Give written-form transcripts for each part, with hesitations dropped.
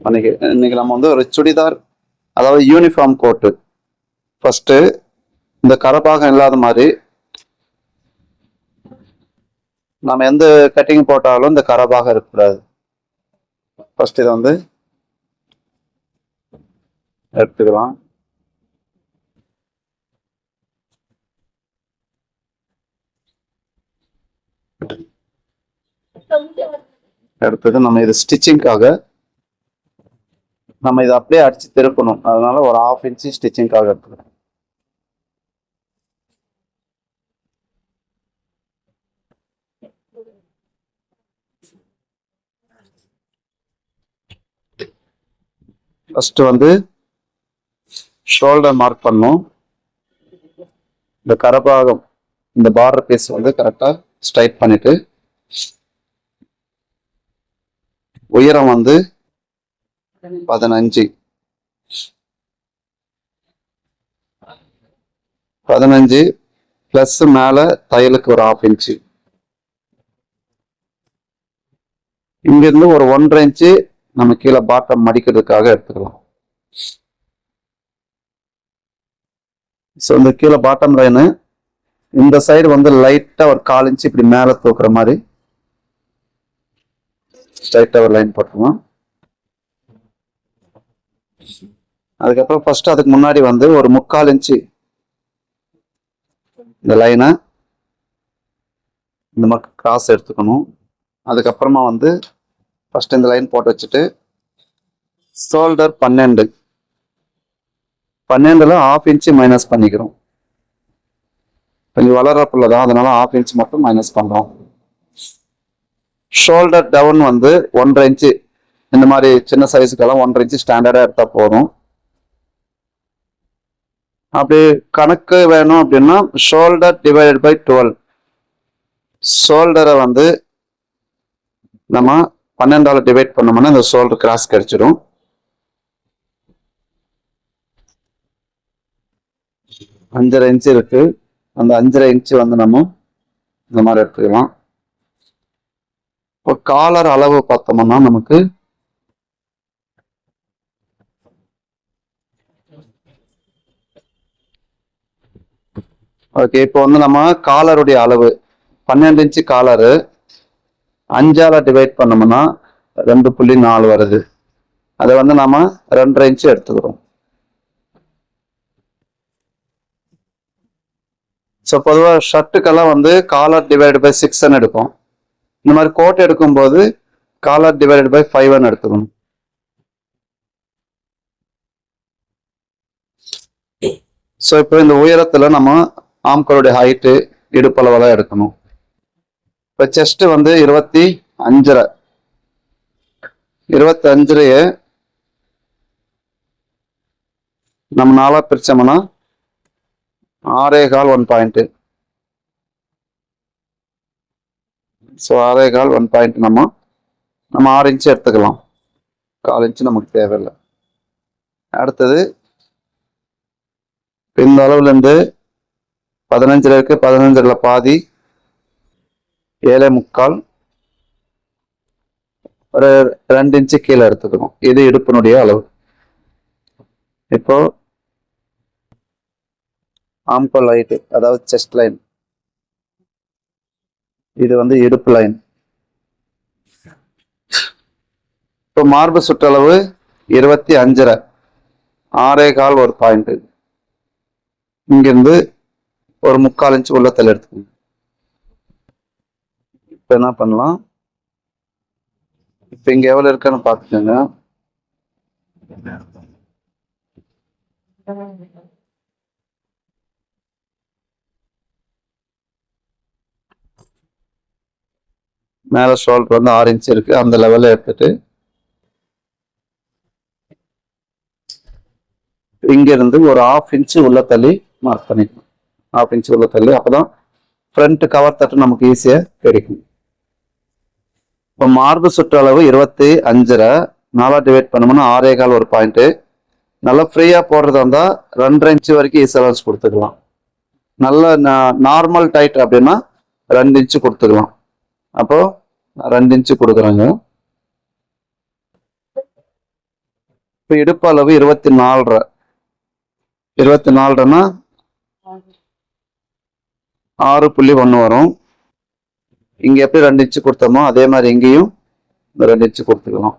இன்னைக்கு நம்ம வந்து ஒரு சுடிதார், அதாவது யூனிஃபார்ம் கோட்டு. ஃபர்ஸ்ட் இந்த கரபாகம் இல்லாத மாதிரி நம்ம எந்த கட்டிங் போட்டாலும் இந்த கரபாகம் இருக்கக்கூடாது. ஃபர்ஸ்ட் இதை வந்து எடுத்துக்கலாம். அடுத்தது நம்ம இது ஸ்டிச்சிங்காக நம்ம இதை அப்படியே அடிச்சு திருப்பணும். அதனால ஒரு 1/2 இன்ச்சு ஸ்டிச்சிங்காக எடுத்துக்கிறோம். ஃபர்ஸ்ட் வந்து ஷோல்டர் மார்க் பண்ணும். இந்த கரபாகம், இந்த பார்டர் பீஸ் வந்து கரெக்டா ஸ்ட்ரைட் பண்ணிட்டு, உயரம் வந்து 15 பிளஸ் மேல தையலுக்கு ஒரு 1/2 இன்ச்சு. இங்கிருந்து ஒரு 1.5 இன்ச்சு நம்ம கீழே பாட்டம் மடிக்கிறதுக்காக எடுத்துக்கலாம். ஸோ இந்த கீழே பாட்டம் லைனு இந்த சைடு வந்து லைட்டா ஒரு 1/4 இன்ச்சு இப்படி மேல தூக்குற மாதிரி ஸ்ட்ரைட்டா ஒரு லைன் போட்டுருவோம். அதுக்கப்புறம் ஃபர்ஸ்ட் அதுக்கு முன்னாடி வந்து ஒரு 3/4 இன்ச்சு இந்த லைனை இந்த மாதிரி கிராஸ் எடுத்துக்கணும். அதுக்கப்புறமா வந்து ஃபர்ஸ்ட் இந்த லைன் போட்டு வச்சுட்டு ஷோல்டர் 12 1/2 இன்ச்சு மைனஸ் பண்ணிக்கிறோம். கொஞ்சம் வளரப்புள்ளதான், அதனால 1/2 இன்ச்சு மட்டும் மைனஸ் பண்றோம். ஷோல்டர் டவுன் வந்து 1.5 இன்ச்சு, இந்த மாதிரி சின்ன சைஸுக்கெல்லாம் 1.5 இன்ச்சு ஸ்டாண்டர்டா எடுத்தா போதும். அப்படி கணக்கு வேணும் அப்படின்னா ஷோல்டர் டிவைடட் பை 12. ஷோல்டரை வந்து நம்ம 12ஆல டிவைட் பண்ணோம்னா இந்த ஷோல்டர் கிராஸ் கிடைச்சிடும். அஞ்சரை இன்ச்சு இருக்கு. அந்த 5.5 இன்ச்சு வந்து நம்ம இந்த மாதிரி எடுத்துக்கலாம். இப்போ காலர் அளவு பார்த்தோம்னா நமக்கு ஓகே, இப்போ வந்து நம்ம காலருடைய அளவு 12 இன்ச்சு காலரு 5ஆல டிவைட் பண்ணோம்னா 2.4 வருது. அதை வந்து நம்ம 2.5 இன்ச்சு எடுத்துக்கிறோம். ஸோ பொதுவாக ஷர்ட்டுக்கெல்லாம் வந்து காலர் டிவைட் பை 6 எடுக்கும். இந்த மாதிரி கோட் எடுக்கும்போது காலர் டிவைட் பை 5 எடுத்துக்கணும். ஸோ இப்போ இந்த உயரத்துல நம்ம ஆம்களுடைய ஹைட்டு இடுப்பளவெல்லாம் எடுக்கணும். இப்போ செஸ்ட் வந்து 25 நம்ம 4 பிரிச்சோம்னா 6.25 1 பாயிண்ட். ஸோ 6.25 1 பாயிண்ட் நம்ம 6 இன்ச்சு எடுத்துக்கலாம். 1/4 இன்ச்சு நமக்கு தேவையில்லை. அடுத்தது இந்த அளவுல இருந்து 15 இருக்கு, 15ல பாதி 7.25 ஒரு 2 இன்ச்சு கீழே எடுத்துக்கணும். இது இடுப்பினுடைய அளவு. இப்போ ஆம்கோல் லைட், அதாவது செஸ்ட் லைன், இது வந்து இடுப்பு லைன். இப்போ மார்பு சுற்றளவு 25 6.25 1 பாயிண்ட். இங்கிருந்து ஒரு 3/4 இன்ச்சு உள்ளத்தில் எடுத்துக்கணும். இப்போ என்ன பண்ணலாம், இப்போ இங்க எவ்வளவு இருக்குன்னு பார்த்துக்கோங்க. மேல ஷோல்டர் வந்து 6 இன்ச்சு இருக்கு. அந்த லெவல்ல எடுத்துட்டு இங்க இருந்து ஒரு 1/2 இன்ச்சு உள்ள தள்ளி மார்க் பண்ணிக்கணும். 1/2 இன்ச்சு உள்ள தள்ளி, அப்பதான் ஃப்ரண்ட் கவர் தட்டு நமக்கு ஈஸியா கிடைக்கும். இப்போ மார்பு சுற்றளவு 25 4 டிவைட் பண்ணோம்னா 6.25 1 பாயிண்ட். நல்லா ஃப்ரீயா போடுறதா இருந்தா 2.5 இன்ச்சு வரைக்கும் ஈஸியலன்ஸ் கொடுத்துக்கலாம். நல்ல நார்மல் டைட் அப்படின்னா 2 இன்ச்சு கொடுத்துக்கலாம். அப்போ 2 இன்ச்சு கொடுக்குறாங்க. இப்போ இடுப்பு அளவு 24.5. 24.5னா 6.1 வரும். இங்க எப்படி 2 இன்ச்சு கொடுத்தோமோ அதே மாதிரி இங்கேயும் 2 இன்ச்சு கொடுத்துக்கலாம்.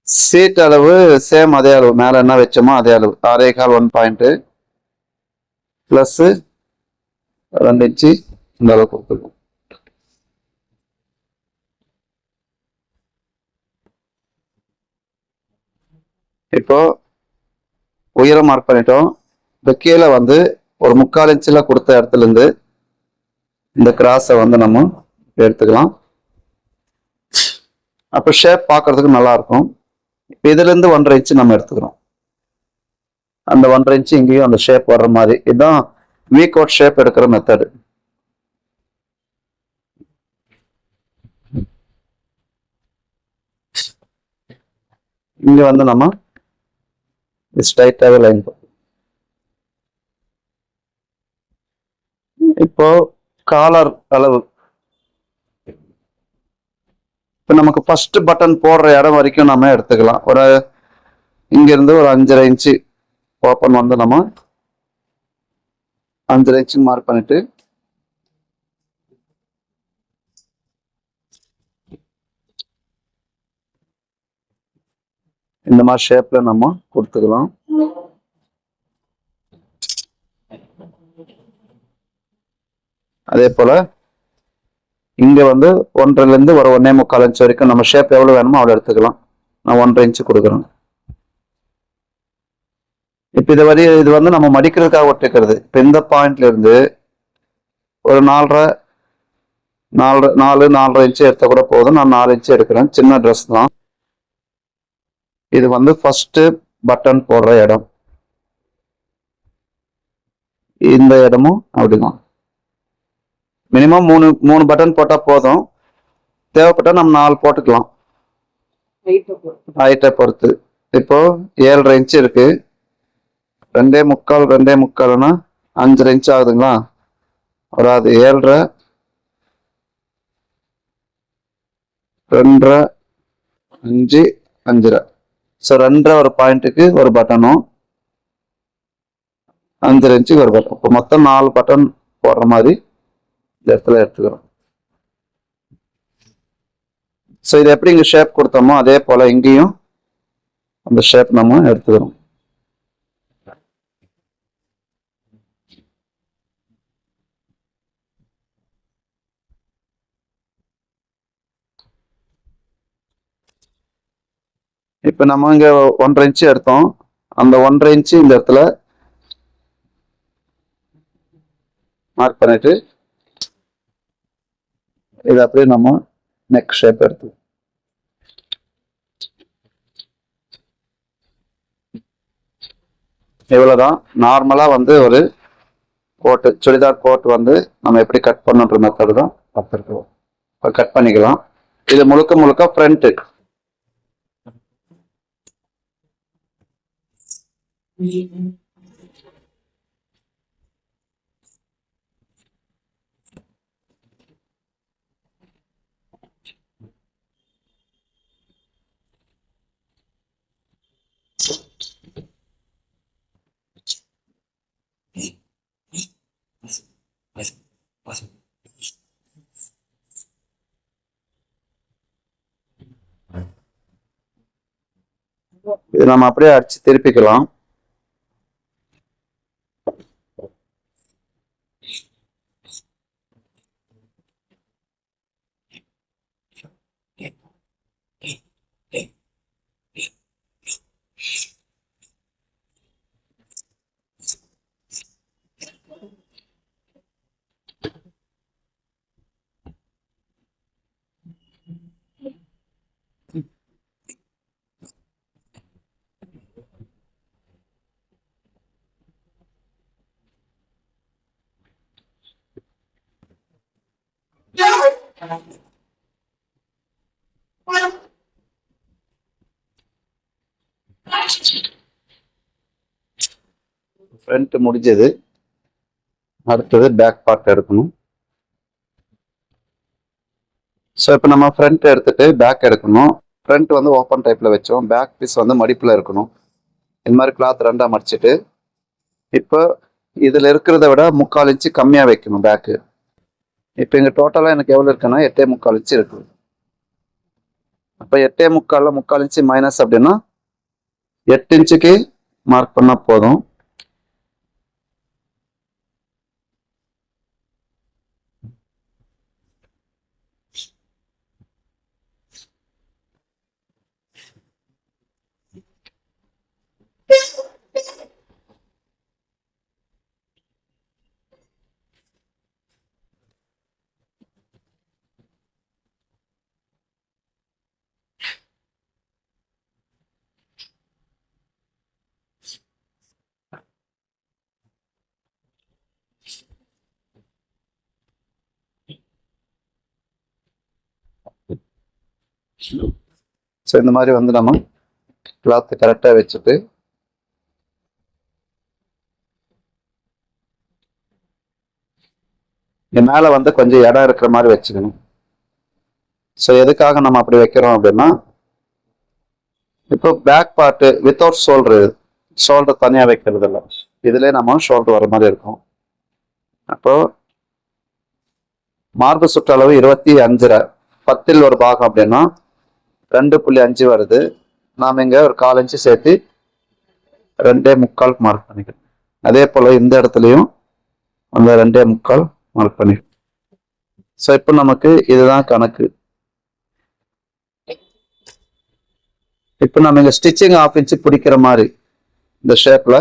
சீட் அளவு சேம் அதே அளவு, மேல என்ன வச்சோமோ அதே அளவு 6.25 1 பாயிண்ட் பிளஸ் 2 இன்ச்சு இந்த அளவு கொடுத்துருக்கோம். இப்போ உயரம் மார்க் பண்ணிட்டோம். இப்போ கீழே வந்து ஒரு 3/4 இன்ச்சில் கொடுத்த இடத்துல இருந்து இந்த கிராஸை வந்து நம்ம எடுத்துக்கலாம். அப்போ ஷேப் பார்க்கறதுக்கு நல்லா இருக்கும். இப்போ இதுல இருந்து 1.5 இன்ச்சு நம்ம எடுத்துக்கிறோம். அந்த 1.5 இன்ச்சு இங்கேயும் அந்த ஷேப் வர்ற மாதிரி, இதுதான் வி கோட் ஷேப் எடுக்கிற மெத்தடு. இங்க வந்து நம்ம ஸ்ட்ரைட்டாவே லைன். இப்போ காலர் அளவு, இப்போ நமக்கு ஃபர்ஸ்ட் பட்டன் போடுற இடம் வரைக்கும் நம்ம எடுத்துக்கலாம். ஒரு இங்க இருந்து ஒரு 5.5 இன்ச்சு ஓப்பன் வந்து நம்ம 5.5 இன்ச்சு மார்க் பண்ணிட்டு இந்த மாதிரி ஷேப்ல நம்ம கொடுத்துக்கலாம். அதே போல இங்க வந்து 1.5ல இருந்து ஒரு 1.25 இன்ச்சு வரைக்கும் நம்ம ஷேப் எவ்வளவு வேணுமோ அவ்வளவு எடுத்துக்கலாம். நான் 1.5 இன்ச்சு கொடுக்குறேன். இப்ப இது வந்து நம்ம மடிக்கிறதுக்காக ஒட்டிக்கிறது. இப்ப இந்த பாயிண்ட்ல இருந்து ஒரு 4.5 இன்ச்சு எடுத்த கூட போதும். நான் 4 இன்ச்சு எடுக்கிறேன். சின்ன ட்ரெஸ் தான். இது வந்து ஃபர்ஸ்ட் பட்டன் போடுற இடம். இந்த இடமும் அப்படிதான். மினிமம் 3 பட்டன் போட்டா போதும். தேவைப்பட்டா நம்ம 4 போட்டுக்கலாம், ஹைட்டை பொறுத்து. இப்போ 7.5 இன்ச்சு இருக்கு. 2.25 5.5 இன்ச்சு ஆகுதுங்களா? ஒரு அது 7.5 2.5 5 5.5. ஸோ 2.5 ஒரு பாயிண்ட்டுக்கு ஒரு பட்டனும் 5.5 இன்ச்சுக்கு ஒரு பட்டன். இப்போ மொத்தம் 4 பட்டன் போடுற மாதிரி இந்த இடத்துல எடுத்துக்கிறோம். ஸோ இது எப்படி இங்கே ஷேப் கொடுத்தோமோ அதே போல இங்கேயும் அந்த ஷேப் நம்ம எடுத்துக்கிறோம். இப்போ நம்ம இங்க 1.5 இன்ச்சு எடுத்தோம். அந்த 1.5 இன்ச்சு இந்த இடத்துல மார்க் பண்ணிட்டு இது அப்படியே நம்ம நெக் ஷேப் எடுத்து இவ்வளவுதான். நார்மலா வந்து ஒரு கோட்டு, சுடிதார் கோட் வந்து நம்ம எப்படி கட் பண்ணுன்ற மெத்தட் தான் பார்த்துருக்கோம். இப்போ கட் பண்ணிக்கலாம். இது முழுக்க முழுக்க ஃப்ரண்ட். இது நம்ம அப்படியே அடிச்சு திருப்பிக்கலாம். ஃப்ரண்ட் முடிஞ்சது. அடுத்தது பேக் பார்ட் எடுக்கணும். ஸோ இப்போ நம்ம ஃப்ரண்ட் எடுத்துட்டு பேக் எடுக்கணும். ஃப்ரண்ட் வந்து ஓப்பன் டைப்பில் வச்சோம், பேக் பீஸ் வந்து மடிப்பில் இருக்கணும். இந்த மாதிரி கிளாத் ரெண்டாக மடிச்சிட்டு இப்போ இதில் இருக்கிறத விட 3/4 இன்ச்சு கம்மியாக வைக்கணும் பேக்கு. இப்போ இங்கே டோட்டலாக எனக்கு எவ்வளோ இருக்குன்னா 8.75 இன்ச்சு இருக்குது. அப்போ 8.75 3/4 இன்ச்சு மைனஸ் அப்படின்னா 8 இன்ச்சுக்கு மார்க் பண்ணால் போதும். ஸோ இந்த மாதிரி வந்து நம்ம கிளாத் கரெக்டாக வச்சுட்டு மேலே வந்து கொஞ்சம் இடம் இருக்கிற மாதிரி வச்சுக்கணும். ஸோ எதுக்காக நம்ம அப்படி வைக்கிறோம் அப்படின்னா, இப்போ பேக் பார்ட்டு வித்தவுட் ஷோல்டர் தனியாக வைக்கிறது இல்லை, இதுல நம்ம ஷோல்டர் வர மாதிரி இருக்கும். அப்போ மார்பு சுற்றளவு 25 10 ஒரு பாகம் அப்படின்னா 2.5 வருது. நாம் இங்க ஒரு 1/4 இன்ச்சு சேர்த்து 2.75 மார்க் பண்ணிக்கணும். அதே போல இந்த இடத்துலையும் அந்த 2.75 மார்க் பண்ணிக்கணும். ஸோ இப்போ நமக்கு இதுதான் கணக்கு. இப்போ நம்ம இங்க ஸ்டிச்சிங் 1/2 இன்ச்சு பிடிக்கிற மாதிரி இந்த ஷேப்ல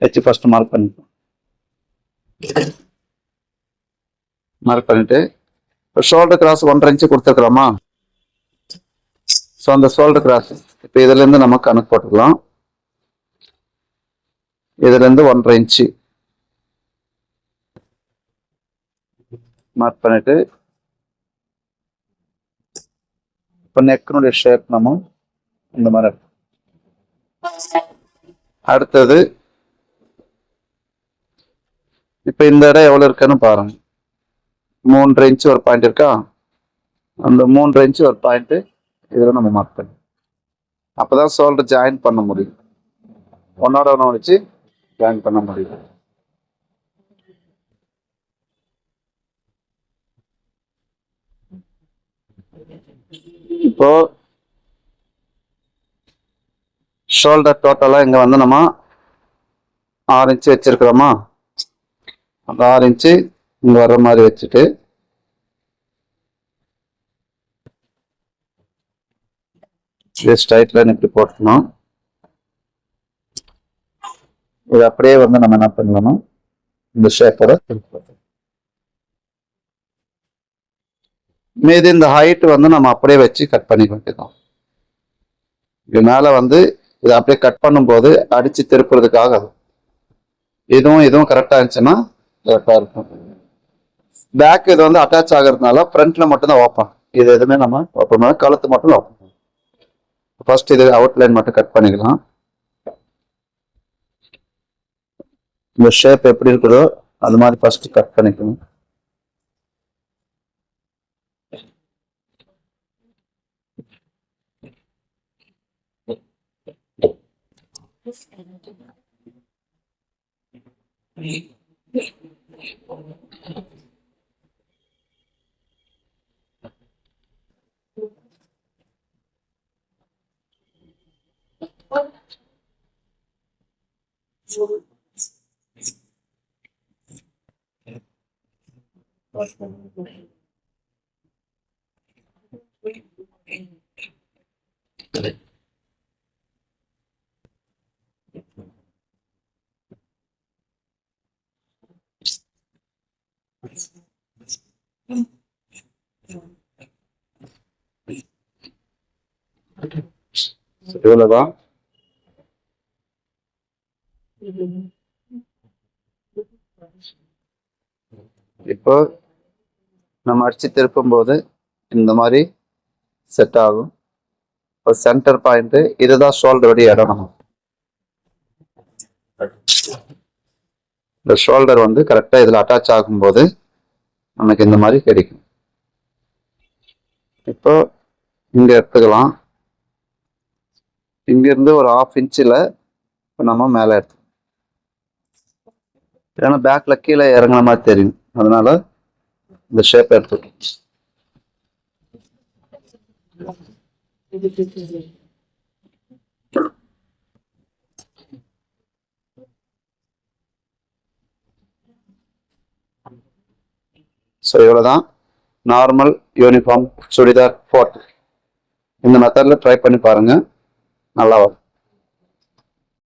வச்சு ஃபர்ஸ்ட் மார்க் பண்ணிக்கணும். மார்க் பண்ணிட்டு இப்போ ஷோல்டர் கிராஸ் 1/2 இன்ச்சு கொடுத்துருக்குறோமா. ஸோ அந்த ஷோல்டர் கிராஸ் இப்போ இதுல இருந்து நம்ம கணக்கு போட்டுக்கலாம். இதுல இருந்து 1/2 இன்ச்சு மார்க் பண்ணிட்டு இப்போ நெக்கினுடைய ஷேப் நம்ம இந்த மாதிரி. அடுத்தது இப்போ இந்த இடம் எவ்வளோ இருக்குன்னு பாருங்க. 3.5 இன்ச்சு ஒரு பாயிண்ட் இருக்கா, அந்த 3.5 இன்ச்சு ஒரு பாயிண்ட் இதில் நம்ம மார்க் பண்ணி அப்போதான் ஷோல்டர் ஜாயின் பண்ண முடியும், ஒன்னோட ஒன்று வச்சு ஜாயின் பண்ண முடியும். இப்போ ஷோல்டர் டோட்டலா இங்க வந்து நம்ம 6 இன்ச்சு வச்சிருக்கிறோமா, அந்த 6 இன்ச்சு இங்க வர்ற மாதிரி வச்சுட்டு ஸ்ட்ரைட் லைன் இப்படி போட்டணும். இது அப்படியே வந்து நம்ம என்ன பண்ணணும், இந்த ஷேப்போட மீதி இந்த ஹைட் வந்து நம்ம அப்படியே வச்சு கட் பண்ணிக்க வேண்டியதான். இது மேல வந்து இதை அப்படியே கட் பண்ணும்போது அடிச்சு திருப்புறதுக்காக இதுவும் கரெக்டா இருந்துச்சுன்னா கரெக்டா இருக்கும். பேக் இது வந்து அட்டாச் ஆகிறதுனால ஃப்ரண்ட்ல மட்டும்தான் ஓப்பன், இது எதுவுமே நம்ம ஓப்பன் பண்ண, கழுத்து மட்டும் ஓப்பன். ஃபர்ஸ்ட் இது அவுட்லைன் மட்டும் கட் பண்ணிக்கலாம். இந்த ஷேப் எப்படி இருக்குதோ அது மாதிரி ஃபர்ஸ்ட் கட் பண்ணிக்கணும். இவ்வளவுதான். இப்போ நம்ம அடிச்சு திருப்பும் போது இந்த மாதிரி செட் ஆகும். இப்போ சென்டர் பாயிண்ட் இதுதான் ஷோல்டருடைய இடம். நம்ம இந்த ஷோல்டர் வந்து கரெக்டா இதுல அட்டாச் ஆகும்போது நமக்கு இந்த மாதிரி கிடைக்கும். இப்போ இங்க எடுத்துக்கலாம். இங்க இருந்து ஒரு 1/2 இன்ச்சில் நம்ம மேலே எடுத்து, ஏன்னா பேக்ல கீழே இறங்குற மாதிரி தெரியும், அதனால இந்த ஷேப் எடுத்துக்கணும். ஸோ இவ்வளோதான் நார்மல் யூனிஃபார்ம் சுடிதார் போட்டு. இந்த மெத்தடில் ட்ரை பண்ணி பாருங்கள், நல்லா வரும்.